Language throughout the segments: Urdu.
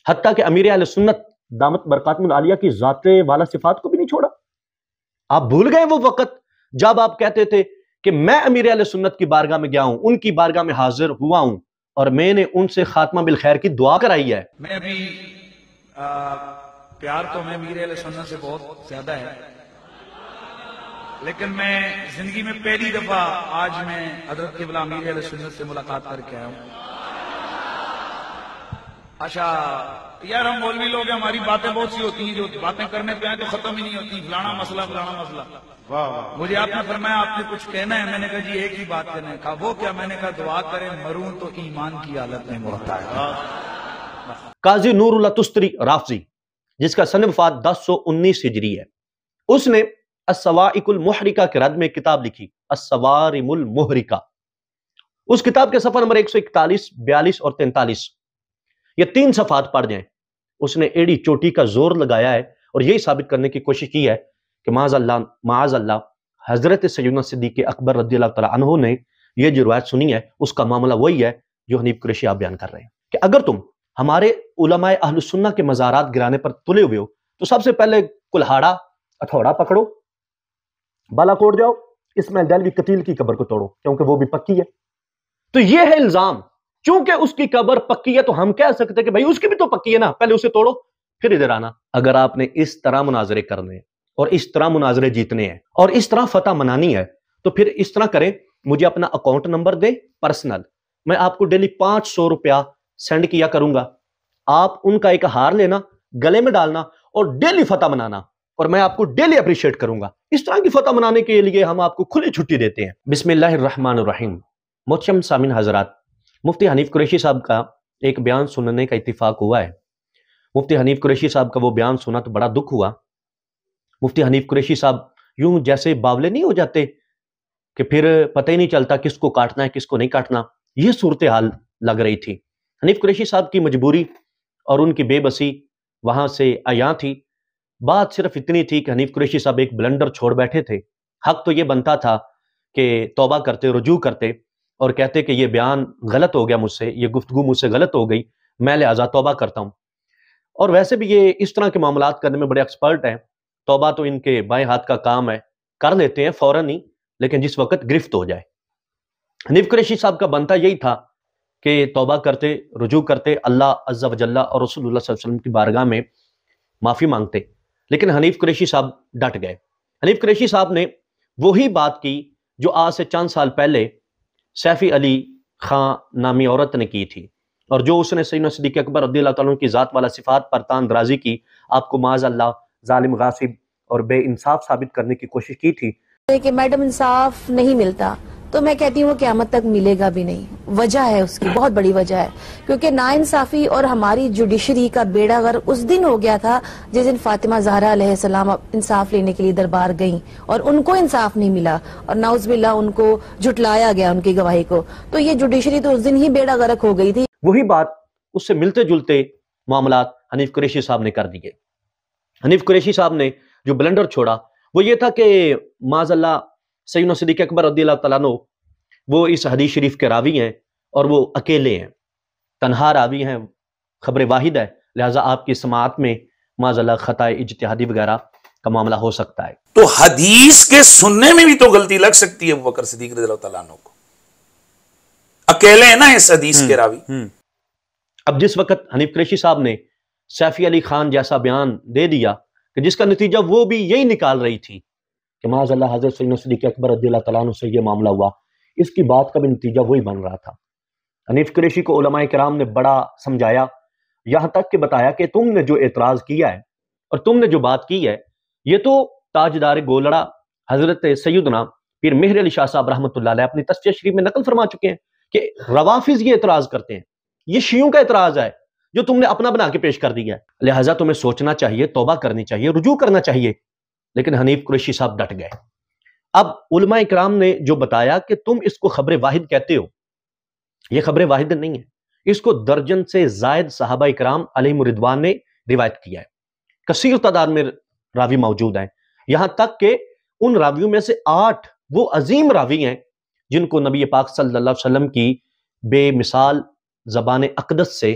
حتیٰ کہ امیر اہل سنت دامت برکاتہم العالیہ کی ذات والا صفات کو بھی نہیں چھوڑا۔ آپ بھول گئے وہ وقت جب آپ کہتے تھے کہ میں امیر اہل سنت کی بارگاہ میں گیا ہوں، ان کی بارگاہ میں حاضر ہوا ہوں اور میں نے ان سے خاتمہ بالخیر کی دعا کرائی ہے۔ میں ابھی پیار تو میں امیر اہل سنت سے بہت زیادہ ہے، لیکن میں زندگی میں پہلی دفعہ آج میں حضرت قبلہ امیر اہل سنت سے ملاقات کر کے آیا ہوں۔ اچھا یار، ہم مولوی لوگ ہیں، ہماری باتیں بہت سی ہوتی ہیں، جو باتیں کرنے پہ ہیں تو ختم ہی نہیں ہوتی، فلانا مسئلہ فلانا مسئلہ۔ مجھے آپ نے فرمایا آپ نے کچھ کہنا ہے، میں نے کہا جی ایک ہی بات کہنا ہے۔ کہا وہ کیا؟ میں نے کہا دعا کریں مروں تو ایمان کی حالت میں مرتا ہے۔ قاضی نور اللہ تستری رافضی، جس کا سن وفات 1019 ہجری ہے، اس نے الصواعق المحرکہ کے رد میں کتاب لکھی الصوارم المحرکہ۔ اس کتاب کے صفحہ نمبر 141، 42 اور 43، یہ 3 صفحات پڑھ جائیں۔ اس نے ایڑی چوٹی کا زور لگایا ہے اور یہی ثابت کرنے کی کوشش کی ہے کہ معاذ اللہ حضرت سیدنا صدیق اکبر رضی اللہ تعالیٰ عنہ نے یہ جو روایت سنی ہے اس کا معاملہ وہی ہے جو حنیف قریشی آپ بیان کر رہے ہیں کہ اگر تم ہمارے علماء اہل سنہ کے مزارات گرانے پر تلے ہوئے ہو تو سب سے پہلے کلہاڑا ہتھوڑا پکڑو، بالا کوٹ جاؤ، اسماعیل دہلوی قتیل کی قبر کو توڑو کیونکہ وہ بھی پکی ہے۔ تو یہ ہے الزام، چونکہ اس کی قبر پکی ہے تو ہم کہہ سکتے کہ بھائی اس کی بھی تو پکی ہے نا، پہلے اسے توڑو پھر ادھر آنا۔ اگر آپ نے اس طرح مناظرے کرنے ہیں اور اس طرح مناظرے جیتنے ہیں اور اس طرح فتح منانی ہے تو پھر اس طرح کریں، مجھے اپنا اکاؤنٹ نمبر دے پرسنل، میں آپ کو ڈیلی 500 روپیہ سینڈ کیا کروں گا، آپ ان کا ایک ہار لینا، گلے میں ڈالنا اور ڈیلی فتح منانا، اور میں آپ کو ڈیلی اپریشیٹ کروں گا۔ اس طرح کی فتح منانے کے لیے ہم آپ کو کھلی چھٹی دیتے ہیں۔ بسم اللہ الرحمن الرحیم۔ محترم سامعین حضرات، مفتی حنیف قریشی صاحب کا ایک بیان سننے کا اتفاق ہوا ہے۔ مفتی حنیف قریشی صاحب کا وہ بیان سنا تو بڑا دکھ ہوا۔ مفتی حنیف قریشی صاحب یوں جیسے باولے نہیں ہو جاتے کہ پھر پتہ ہی نہیں چلتا کس کو کاٹنا ہے کس کو نہیں کاٹنا، یہ صورتحال لگ رہی تھی۔ حنیف قریشی صاحب کی مجبوری اور ان کی بے بسی وہاں سے عیاں تھی۔ بات صرف اتنی تھی کہ حنیف قریشی صاحب ایک بلنڈر چھوڑ بیٹھے تھے۔ حق تو یہ بنتا تھا کہ توبہ کرتے، رجوع کرتے اور کہتے کہ یہ بیان غلط ہو گیا مجھ سے، یہ گفتگو مجھ سے غلط ہو گئی، میں لہٰذا توبہ کرتا ہوں۔ اور ویسے بھی یہ اس طرح کے معاملات کرنے میں بڑے ایکسپرٹ ہیں، توبہ تو ان کے بائیں ہاتھ کا کام ہے، کر لیتے ہیں فوراً ہی، لیکن جس وقت گرفت ہو جائے۔ حنیف قریشی صاحب کا بنتا یہی تھا کہ توبہ کرتے، رجوع کرتے، اللہ عز و جل اور رسول اللہ صلی اللہ علیہ وسلم کی بارگاہ میں معافی مانگتے، لیکن حنیف قریشی صاحب ڈٹ گئے۔ حنیف قریشی صاحب نے وہی بات کی جو آج سے چند سال پہلے سیفی علی خان نامی عورت نے کی تھی، اور جو اس نے سیدنا صدیق اکبر رضی اللہ تعالیٰ عنہ کی ذات والا صفات پر تان درازی کی، آپ کو معاذ اللہ ظالم، غاصب اور بے انصاف ثابت کرنے کی کوشش کی تھی۔ کہ میڈم انصاف نہیں ملتا تو میں کہتی ہوں قیامت تک ملے گا بھی نہیں۔ وجہ ہے اس کی، بہت بڑی وجہ ہے، کیونکہ ناانصافی اور ہماری جوڈیشری کا بیڑا غرق اس دن ہو گیا تھا جس دن فاطمہ زہرا علیہ السلام انصاف لینے کے لیے دربار گئیں اور ان کو انصاف نہیں ملا، اور نعوذ باللہ ان کو جھٹلایا گیا ان کی گواہی کو، تو یہ جوڈیشری تو اس دن ہی بیڑا غرق ہو گئی تھی۔ وہی بات اس سے ملتے جلتے معاملات حنیف قریشی صاحب نے کر دیے۔ حنیف قریشی صاحب نے جو بلنڈر چھوڑا وہ یہ تھا کہ معاذ اللہ سیدنا صدیق اکبر رضی اللہ تعالیٰ عنہ وہ اس حدیث شریف کے راوی ہیں اور وہ اکیلے ہیں، تنہا راوی ہیں، خبر واحد ہے، لہٰذا آپ کی سماعت میں معاذ اللہ خطا اجتہادی وغیرہ کا معاملہ ہو سکتا ہے۔ تو حدیث کے سننے میں بھی تو غلطی لگ سکتی ہے ابو بکر صدیق رضی اللہ تعالیٰ عنہ کو، اکیلے ہیں نا اس حدیث کے راوی۔ اب جس وقت حنیف قریشی صاحب نے سیفی علی خان جیسا بیان دے دیا کہ جس کا نتیجہ وہ بھی یہی نکال رہی تھی کہ معاذ اللہ حضرت سیدنا صدیق اکبر رضی اللہ تعالیٰ عنہ سے یہ معاملہ ہوا، اس کی بات کا بھی نتیجہ وہی بن رہا تھا۔ حنیف قریشی کو علماء کرام نے بڑا سمجھایا، یہاں تک کہ بتایا کہ تم نے جو اعتراض کیا ہے اور تم نے جو بات کی ہے یہ تو تاجدار گولڑا حضرت سیدنا پیر مہر علی شاہ صاحب رحمۃ اللہ علیہ اپنی تذکرہ شریف میں نقل فرما چکے ہیں کہ روافظ یہ اعتراض کرتے ہیں، یہ شیعوں کا اعتراض ہے جو تم نے اپنا بنا کے پیش کر دیا ہے، لہٰذا تمہیں سوچنا چاہیے، توبہ کرنی چاہیے، رجوع کرنا چاہیے۔ لیکن حنیف قریشی صاحب ڈٹ گئے۔ اب علماء اکرام نے جو بتایا کہ تم اس کو خبر واحد کہتے ہو، یہ خبر واحد نہیں ہے، اس کو درجن سے زائد صحابہ اکرام علیہم رضوان نے روایت کیا ہے، کثیر تعداد میں راوی موجود ہیں، یہاں تک کہ ان راویوں میں سے 8 وہ عظیم راوی ہیں جن کو نبی پاک صلی اللہ علیہ وسلم کی بے مثال زبان اقدس سے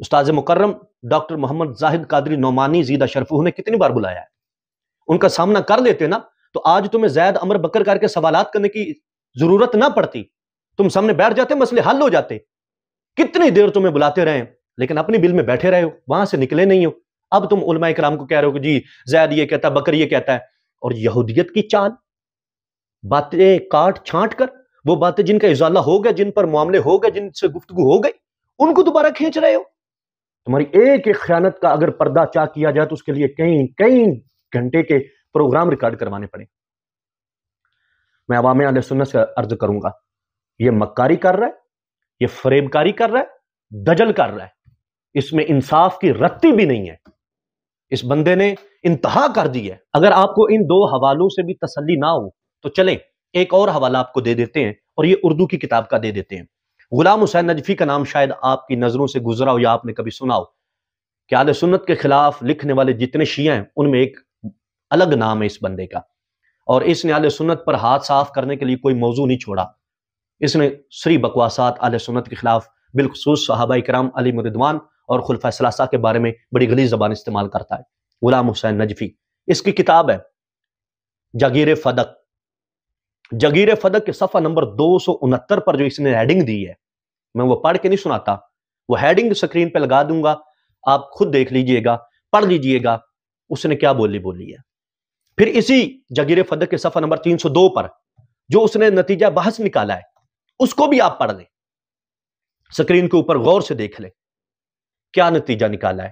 استاذ مکرم ڈاکٹر محمد زاہد قادری نعمانی زیدہ شرفہ نے کتنی بار بلایا ہے، ان کا سامنا کر لیتے نا تو آج تمہیں زید عمر بکر کر کے سوالات کرنے کی ضرورت نہ پڑتی، تم سامنے بیٹھ جاتے، مسئلے حل ہو جاتے۔ کتنی دیر تمہیں بلاتے رہے لیکن اپنی بل میں بیٹھے رہے ہو، وہاں سے نکلے نہیں ہو۔ اب تم علماء کرام کو کہہ رہے ہو کہ جی زید یہ کہتا ہے، بکر یہ کہتا ہے، اور یہودیت کی چال، باتیں کاٹ چھانٹ کر، وہ باتیں جن کا ازالہ ہو گیا، جن پر معاملے ہو گئے، جن سے گفتگو ہو گئی، ان کو دوبارہ کھینچ رہے ہو۔ تمہاری ایک ایک خیانت کا اگر پردہ چاک کیا جائے تو اس کے لیے کئی گھنٹے کے پروگرام ریکارڈ کروانے پڑے۔ میں عوام اہل سنت سے عرض کروں گا، یہ مکاری کر رہا ہے، یہ فریب کاری کر رہا ہے، دجل کر رہا ہے، اس میں انصاف کی رتی بھی نہیں ہے، اس بندے نے انتہا کر دی ہے۔ اگر آپ کو ان دو حوالوں سے بھی تسلی نہ ہو تو چلیں ایک اور حوالہ آپ کو دے دیتے ہیں، اور یہ اردو کی کتاب کا دے دیتے ہیں۔ غلام حسین نجفی کا نام شاید آپ کی نظروں سے گزرا ہو یا آپ نے کبھی سنا ہو کہ اہل سنت کے خلاف لکھنے والے جتنے شیعہ ہیں ان میں ایک الگ نام ہے اس بندے کا، اور اس نے اہل سنت پر ہاتھ صاف کرنے کے لیے کوئی موضوع نہیں چھوڑا۔ اس نے سری بکواسات اہل سنت کے خلاف، بالخصوص صحابہ کرام علیہم رضوان اور خلفاء ثلاثہ کے بارے میں بڑی غلیظ زبان استعمال کرتا ہے۔ غلام حسین نجفی، اس کی کتاب ہے جاگیر فدق۔ جاگیر فدق کے صفحہ نمبر 269 پر جو اس نے ہیڈنگ دی ہے، میں وہ پڑھ کے نہیں سناتا، وہ ہیڈنگ سکرین پہ لگا دوں گا، آپ خود دیکھ لیجئے گا، پڑھ لیجئے گا اس نے کیا بولی ہے۔ پھر اسی جاگیر فدق کے صفحہ نمبر 302 پر جو اس نے نتیجہ بحث نکالا ہے اس کو بھی آپ پڑھ لیں، سکرین کے اوپر غور سے دیکھ لیں کیا نتیجہ نکالا ہے۔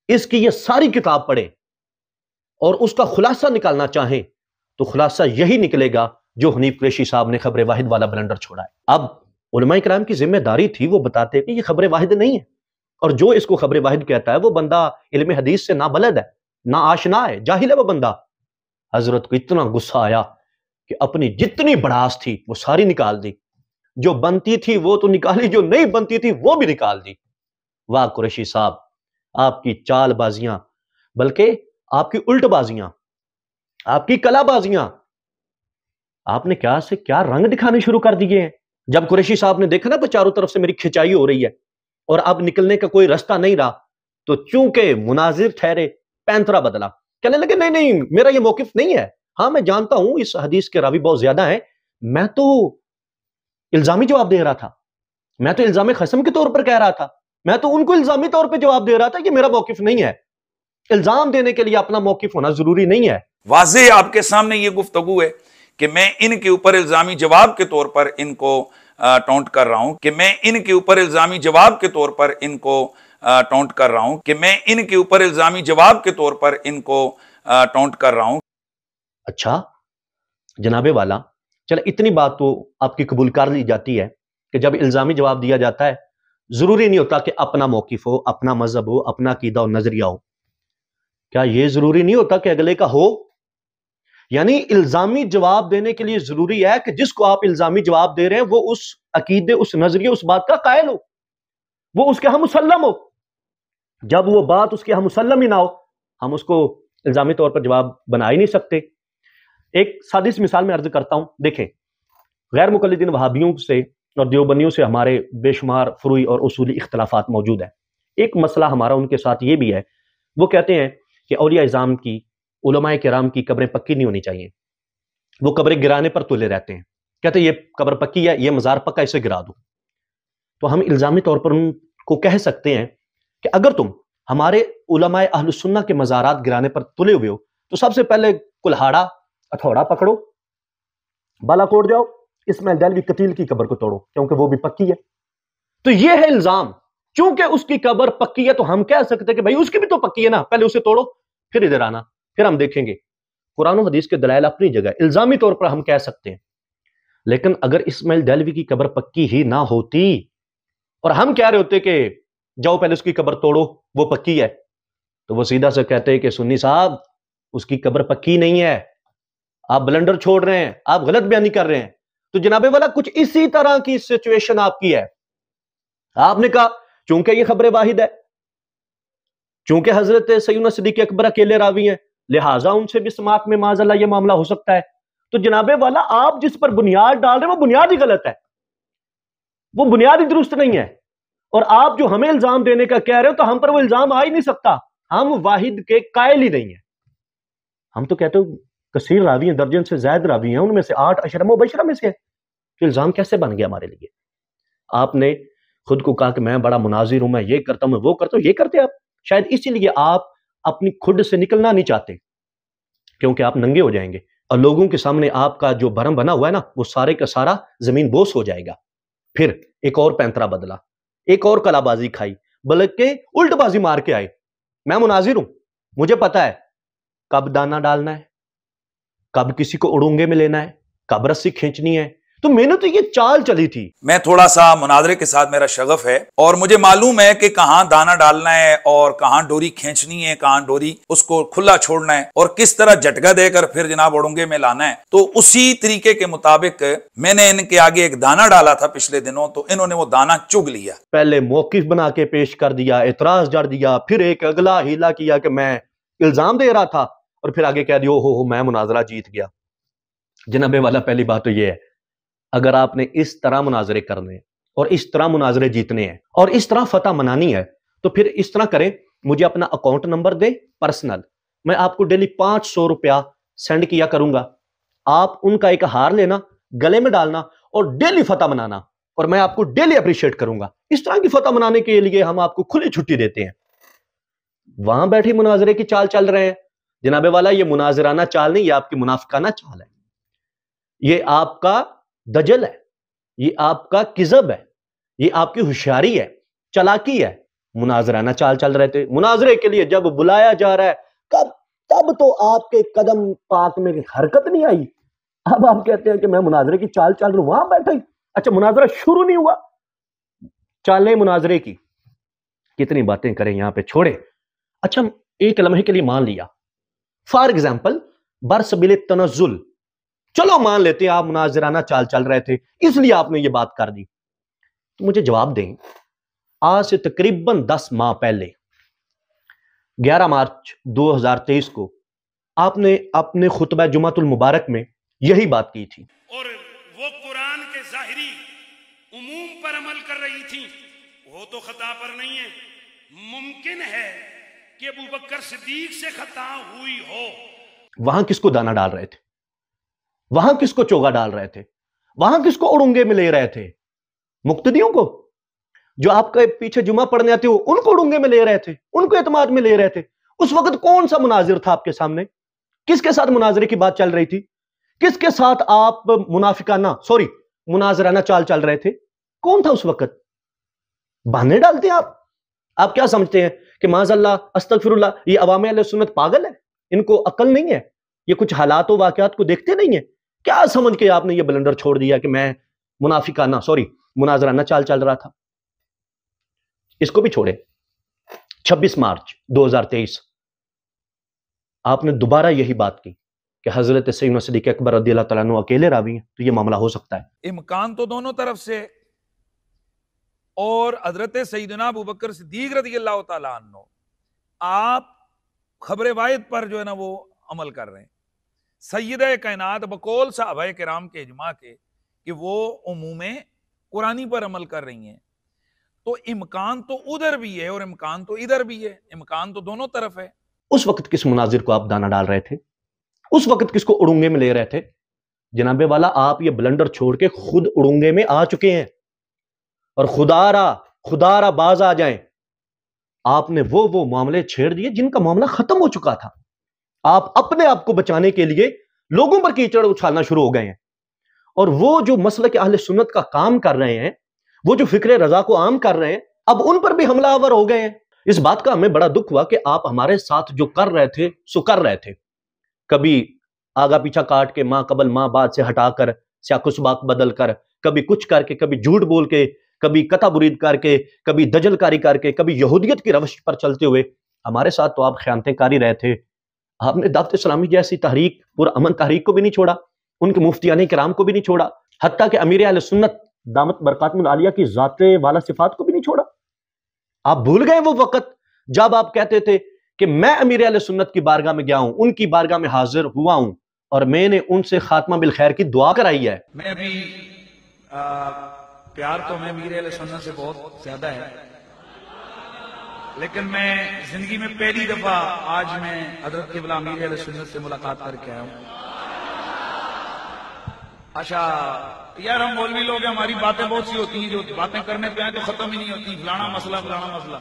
اس کی یہ ساری کتاب پڑھیں اور اس کا خلاصہ نکالنا چاہیں تو خلاصہ یہی نکلے گا جو حنیف قریشی صاحب نے خبر واحد والا بلنڈر چھوڑا ہے۔ اب علماء کرام کی ذمہ داری تھی وہ بتاتے کہ یہ خبر واحد نہیں ہے، اور جو اس کو خبر واحد کہتا ہے وہ بندہ علم حدیث سے نہ بلد ہے، نہ آشنا ہے، جاہل ہے وہ بندہ۔ حضرت کو اتنا غصہ آیا کہ اپنی جتنی بڑاس تھی وہ ساری نکال دی، جو بنتی تھی وہ تو نکالی، جو نہیں بنتی تھی وہ بھی نکال دی۔ واہ قریشی صاحب، آپ کی چال بازیاں، بلکہ آپ کی الٹ بازیاں، آپ کی کلا بازیاں، آپ نے کیا سے کیا رنگ دکھانے شروع کر دیے ہیں۔ جب قریشی صاحب نے دیکھا نا کہ چاروں طرف سے میری کھچائی ہو رہی ہے اور اب نکلنے کا کوئی رستہ نہیں رہا، تو چونکہ مناظر ٹھہرے پینترا بدلا، کہنے لگے نہیں میرا یہ موقف نہیں ہے، ہاں میں جانتا ہوں اس حدیث کے راوی بہت زیادہ ہیں، میں تو الزامی جواب دے رہا تھا، میں تو الزام قسم کے طور پر کہہ رہا تھا، میں تو ان کو الزامی طور پہ جواب دے رہا تھا، یہ میرا موقف نہیں ہے۔ الزام دینے کے لیے اپنا موقف ہونا ضروری نہیں ہے۔ واضح آپ کے سامنے یہ گفتگو ہے کہ میں ان کے اوپر الزامی جواب کے طور پر ان کو ٹونٹ کر رہا ہوں، کہ میں ان کے اوپر الزامی جواب کے طور پر ان کو ٹونٹ کر رہا ہوں، کہ میں ان کے اوپر الزامی جواب کے طور پر ان کو ٹونٹ کر رہا ہوں۔ اچھا جناب والا، چل اتنی بات تو آپ کی قبول کر لی جاتی ہے کہ جب الزامی جواب دیا جاتا ہے ضروری نہیں ہوتا کہ اپنا موقف ہو، اپنا مذہب ہو، اپنا عقیدہ و نظریہ ہو۔ کیا یہ ضروری نہیں ہوتا کہ اگلے کا ہو؟ یعنی الزامی جواب دینے کے لیے ضروری ہے کہ جس کو آپ الزامی جواب دے رہے ہیں وہ اس عقیدے، اس نظریے، اس بات کا قائل ہو، وہ اس کے ہم مسلم ہو۔ جب وہ بات اس کے ہم مسلم ہی نہ ہو، ہم اس کو الزامی طور پر جواب بنا ہی نہیں سکتے۔ ایک سادی سی مثال میں عرض کرتا ہوں، دیکھیں غیر مقلدین وہابیوں سے اور دیوبندیوں سے ہمارے بے شمار فروعی اور اصولی اختلافات موجود ہیں۔ ایک مسئلہ ہمارا ان کے ساتھ یہ بھی ہے، وہ کہتے ہیں کہ اولیاء اعظام کی، علماء کرام کی قبریں پکی نہیں ہونی چاہیے، وہ قبریں گرانے پر تلے رہتے ہیں، کہتے ہیں یہ قبر پکی ہے، یہ مزار پکا، اسے گرا دو۔ تو ہم الزامی طور پر ان کو کہہ سکتے ہیں کہ اگر تم ہمارے علماء اہل السنہ کے مزارات گرانے پر تلے ہوئے ہو تو سب سے پہلے کلہاڑا ہتھوڑا پکڑو، بالا کوٹ جاؤ، اسماعیل دہلوی قتیل کی قبر کو توڑو کیونکہ وہ بھی پکی ہے۔ تو یہ ہے الزام، چونکہ اس کی قبر پکی ہے تو ہم کہہ سکتے ہیں کہ بھائی اس کی بھی تو پکی ہے نا، پہلے اسے توڑو پھر ادھر آنا، پھر ہم دیکھیں گے۔ قرآن و حدیث کے دلائل اپنی جگہ، الزامی طور پر ہم کہہ سکتے ہیں، لیکن اگر اسماعیل دہلوی کی قبر پکی ہی نہ ہوتی اور ہم کہہ رہے ہوتے کہ جاؤ پہلے اس کی قبر توڑو وہ پکی ہے، تو وہ سیدھا سے کہتے ہیں کہ سنی صاحب اس کی قبر پکی نہیں ہے، آپ بلنڈر چھوڑ رہے ہیں، آپ غلط بیانی کر رہے ہیں۔ تو جناب والا کچھ اسی طرح کی سچویشن آپ کی ہے۔ آپ نے کہا چونکہ یہ خبر واحد ہے، چونکہ حضرت سیدنا صدیق اکبر اکیلے راوی ہیں، لہٰذا ان سے بھی سماعت میں معاذ اللہ یہ معاملہ ہو سکتا ہے۔ تو جناب والا آپ جس پر بنیاد ڈال رہے ہیں وہ بنیاد ہی غلط ہے، وہ بنیاد ہی درست نہیں ہے۔ اور آپ جو ہمیں الزام دینے کا کہہ رہے ہو تو ہم پر وہ الزام آ ہی نہیں سکتا، ہم واحد کے قائل ہی نہیں ہیں. ہم تو کہتے ہو کثیر راوی ہیں، درجن سے زائد راوی ہیں، ان میں سے 8 اشرہ مبشرہ میں سے ہے. تو الزام کیسے بن گیا ہمارے لیے؟ آپ نے خود کو کہا کہ میں بڑا مناظر ہوں، میں یہ کرتا ہوں، میں وہ کرتا ہوں. یہ کرتے آپ شاید اسی لیے آپ اپنی کھڈ سے نکلنا نہیں چاہتے، کیونکہ آپ ننگے ہو جائیں گے اور لوگوں کے سامنے آپ کا جو بھرم بنا ہوا ہے نا وہ سارے کا سارا زمین بوس ہو جائے گا. پھر ایک اور پینترا بدلا، ایک اور کلا بازی کھائی، بلکہ الٹ بازی مار کے آئے. میں مناظر ہوں، مجھے پتا ہے کب دانا ڈالنا ہے، کب کسی کو اڑونگے میں لینا ہے، کب رسی کھینچنی ہے. تو میں نے تو یہ چال چلی تھی. میں تھوڑا سا مناظرے کے ساتھ میرا شغف ہے اور مجھے معلوم ہے کہ کہاں دانا ڈالنا ہے اور کہاں ڈوری کھینچنی ہے، کہاں ڈوری اس کو کھلا چھوڑنا ہے اور کس طرح جھٹکا دے کر پھر جناب اڑونگے میں لانا ہے. تو اسی طریقے کے مطابق میں نے ان کے آگے ایک دانا ڈالا تھا پچھلے دنوں، تو انہوں نے وہ دانا چگ لیا. پہلے موقف بنا کے پیش کر دیا، اعتراض جڑ دیا، پھر ایک اگلا ہیلا کیا کہ میں الزام دے رہا تھا، اور پھر آگے کہہ دیا ہو میں مناظرہ جیت گیا. جناب والا پہلی بات تو یہ ہے، اگر آپ نے اس طرح مناظرے کرنے اور اس طرح مناظرے جیتنے ہیں اور اس طرح فتح منانی ہے تو پھر اس طرح کریں، مجھے اپنا اکاؤنٹ نمبر دیں پرسنل، میں آپ کو ڈیلی 500 روپیہ سینڈ کیا کروں گا. آپ ان کا ایک ہار لینا، گلے میں ڈالنا اور ڈیلی فتح منانا، اور میں آپ کو ڈیلی اپریشیٹ کروں گا. اس طرح کی فتح منانے کے لیے ہم آپ کو کھلی چھٹی دیتے ہیں. وہاں بیٹھے مناظرے کی چال چل رہے ہیں. جناب والا یہ مناظرانہ چال نہیں، یہ آپ کی منافقانہ چال ہے، یہ آپ کا دجل ہے، یہ آپ کا کذب ہے، یہ آپ کی ہوشیاری ہے، چالاکی ہے. مناظرانہ چال چل رہے تھے. مناظرے کے لیے جب بلایا جا رہا ہے تب تو آپ کے قدم پاک میں حرکت نہیں آئی. اب آپ کہتے ہیں کہ میں مناظرے کی چال چل رہا ہوں، وہاں بیٹھے. اچھا مناظرہ شروع نہیں ہوا، چالیں مناظرے کی کتنی باتیں کریں یہاں پہ چھوڑے. اچھا ایک لمحے کے لیے مان لیا، فار ایگزامپل برسبیل تنزل، چلو مان لیتے ہیں آپ مناظرانہ چال چل رہے تھے اس لیے آپ نے یہ بات کر دی. تو مجھے جواب دیں، آج سے تقریباً 10 ماہ پہلے 11 مارچ 2023 کو آپ نے اپنے خطبہ جمعۃ المبارک میں یہی بات کی تھی. اور وہ قرآن کے ظاہری عموم پر عمل کر رہی تھی، وہ تو خطا پر نہیں ہے. ممکن ہے کہ ابوبکر صدیق سے خطا ہوئی ہو. وہاں کس کو دانا ڈال رہے تھے؟ وہاں کس کو چوگا ڈال رہے تھے؟ وہاں کس کو اڑونگے میں لے رہے تھے؟ مقتدیوں کو جو آپ کے پیچھے جمعہ پڑھنے آتے ہو، ان کو اڑونگے میں لے رہے تھے، ان کو اعتماد میں لے رہے تھے. اس وقت کون سا مناظر تھا آپ کے سامنے؟ کس کے ساتھ مناظرے کی بات چل رہی تھی؟ کس کے ساتھ آپ مناظرانہ چال چل رہے تھے؟ کون تھا اس وقت؟ بہانے ڈالتے ہیں آپ کیا سمجھتے ہیں کہ معاذ اللہ استغفر اللہ یہ عوام اہل سنت پاگل ہے، ان کو عقل نہیں ہے، یہ کچھ حالات و واقعات کو دیکھتے نہیں ہیں؟ کیا سمجھ کے آپ نے یہ بلنڈر چھوڑ دیا کہ میں مناظرانہ چال چل رہا تھا؟ اس کو بھی چھوڑے. 26 مارچ 2023 آپ نے دوبارہ یہی بات کی کہ حضرت سیدنا صدیق اکبر رضی اللہ تعالیٰ عنہ اکیلے راوی ہیں، تو یہ معاملہ ہو سکتا ہے. امکان تو دونوں طرف سے، اور حضرت سیدنا ابوبکر صدیق رضی اللہ تعالیٰ عنہ آپ خبر واحد پر جو ہے نا وہ عمل کر رہے ہیں. سیدہ کائنات بقول صحابہ کرام کے اجماع کے کہ وہ عموم قرآنی پر عمل کر رہی ہیں. تو امکان تو ادھر بھی ہے اور امکان تو ادھر بھی ہے، امکان تو دونوں طرف ہے. اس وقت کس مناظر کو آپ دانا ڈال رہے تھے؟ اس وقت کس کو اڑونگے میں لے رہے تھے؟ جناب والا آپ یہ بلنڈر چھوڑ کے خود اڑونگے میں آ چکے ہیں، اور خدا را باز آ جائیں. آپ نے وہ معاملے چھیڑ دیے جن کا معاملہ ختم ہو چکا تھا. آپ اپنے آپ کو بچانے کے لیے لوگوں پر کیچڑ اچھالنا شروع ہو گئے ہیں، اور وہ جو مسلک اہل سنت کا کام کر رہے ہیں، وہ جو فکر رضا کو عام کر رہے ہیں، اب ان پر بھی حملہ آور ہو گئے ہیں. اس بات کا ہمیں بڑا دکھ ہوا کہ آپ ہمارے ساتھ جو کر رہے تھے سو کر رہے تھے، کبھی آگا پیچھا کاٹ کے، ماں قبل ماں بعد سے ہٹا کر، سیاق و سباق بدل کر، کبھی کچھ کر کے، کبھی جھوٹ بول کے، کبھی قطع برید کر کے، کبھی دجل کاری کر کے، کبھی یہودیت کی روش پر چلتے ہوئے ہمارے ساتھ تو آپ خیانتیں کاری رہے تھے. آپ نے دعوت اسلامی جیسی تحریک، پرامن تحریک کو بھی نہیں چھوڑا، ان کے مفتیان کرام کو بھی نہیں چھوڑا، حتیٰ کہ امیر اہل سنت دامت برکاتہم العالیہ کی ذات والا صفات کو بھی نہیں چھوڑا. آپ بھول گئے وہ وقت جب آپ کہتے تھے کہ میں امیر اہل سنت کی بارگاہ میں گیا ہوں، ان کی بارگاہ میں حاضر ہوا ہوں اور میں نے ان سے خاتمہ بالخیر کی دعا کرائی ہے. میں ابھی پیار تو ہمیں امیر اہل سنت سے بہت زیادہ ہے، لیکن میں زندگی میں پہلی دفعہ آج میں حضرت قبلہ امیر اہل سنت سے ملاقات کر کے آیا ہوں۔ اچھا یار ہم مولوی لوگ ہیں، ہماری باتیں بہت سی ہوتی ہیں، جو باتیں کرنے پہ آئیں تو ختم ہی نہیں ہوتی، فلانا مسئلہ فلانا مسئلہ۔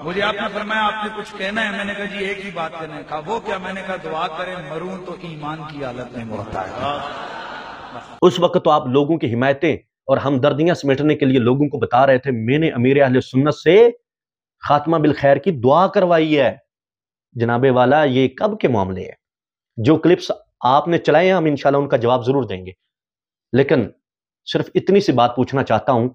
مجھے آپ نے فرمایا آپ نے کچھ کہنا ہے، میں نے کہا جی ایک ہی بات کرنا ہے۔ کہا وہ کیا؟ میں نے کہا دعا کریں مروں تو ایمان کی حالت میں مرتا ہے۔ اس وقت تو آپ لوگوں کی حمایتیں اور ہمدردیاں سمیٹنے کے لیے لوگوں کو بتا رہے تھے میں نے امیر اہل سنت سے خاتمہ بالخیر کی دعا کروائی ہے۔ جناب والا یہ کب کے معاملے ہیں؟ جو کلپس آپ نے چلائے ہیں ہم انشاءاللہ ان کا جواب ضرور دیں گے، لیکن صرف اتنی سی بات پوچھنا چاہتا ہوں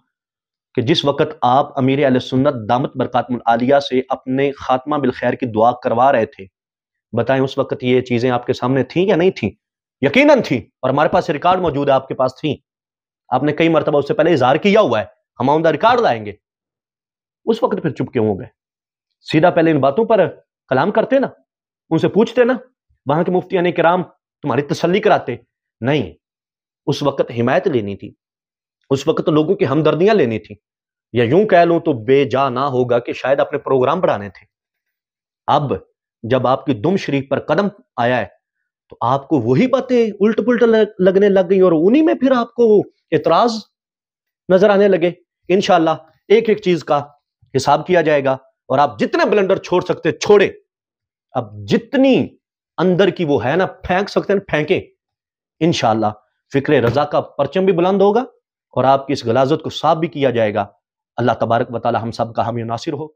کہ جس وقت آپ امیر اہل سنت دامت برکاتہم العالیہ سے اپنے خاتمہ بالخیر کی دعا کروا رہے تھے، بتائیں اس وقت یہ چیزیں آپ کے سامنے تھیں یا نہیں تھیں؟ یقیناً تھیں، اور ہمارے پاس ریکارڈ موجود ہے، آپ کے پاس تھیں، آپ نے کئی مرتبہ اس سے پہلے اظہار کیا ہوا ہے، ہم ان کا ریکارڈ لائیں گے۔ اس وقت پھر چپ کیوں ہو گئے؟ سیدھا پہلے ان باتوں پر کلام کرتے نا، ان سے پوچھتے نا، وہاں کے مفتیان کرام تمہاری تسلی کراتے۔ نہیں، اس وقت حمایت لینی تھی، اس وقت لوگوں کی ہمدردیاں لینی تھی، یا یوں کہہ لوں تو بے جا نہ ہوگا کہ شاید اپنے پروگرام بڑھانے تھے۔ اب جب آپ کی دم شریف پر قدم آیا ہے تو آپ کو وہی باتیں الٹ پلٹ لگنے لگ گئی، اور انہی میں پھر آپ کو اعتراض نظر آنے لگے۔ انشاءاللہ ایک ایک چیز کا حساب کیا جائے گا، اور آپ جتنے بلنڈر چھوڑ سکتے چھوڑے، اب جتنی اندر کی وہ ہے نا پھینک سکتے ہیں پھینکیں۔ انشاءاللہ فکر رضا کا پرچم بھی بلند ہوگا، اور آپ کی اس غلاظت کو صاف بھی کیا جائے گا۔ اللہ تبارک و تعالی ہم سب کا حامی و ناصر ہو۔